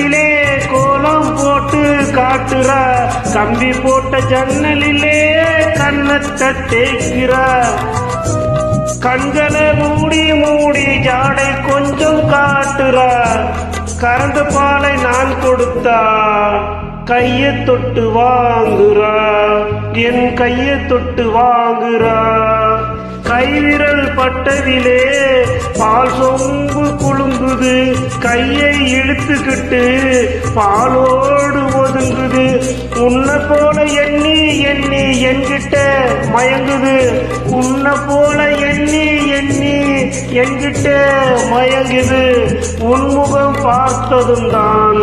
கட்டிலே கோலம் போட்டு காட்டுறா, கம்பி போட்ட ஜன்னலிலே கண்ணத்தை தேய்க்கிறா, கண்களை மூடி மூடி ஜாடை கொஞ்சம் காட்டுறா, கறந்த பாலை நான் கொடுத்தா கைய தொட்டு வாங்குறா, என் கைய தொட்டு வாங்குறா, கைவிரல் பட்டதிலே பால் சொம்பு குலுங்குது, கையை இழுத்துக்கிட்டு பாலோடு ஒதுங்குது, உன்னை போல எண்ணி எண்ணி என்கிட்ட மயங்குது, உன்னை போல எண்ணி எண்ணி என்கிட்ட மயங்குது, உன்முகம் பார்த்ததும் தான்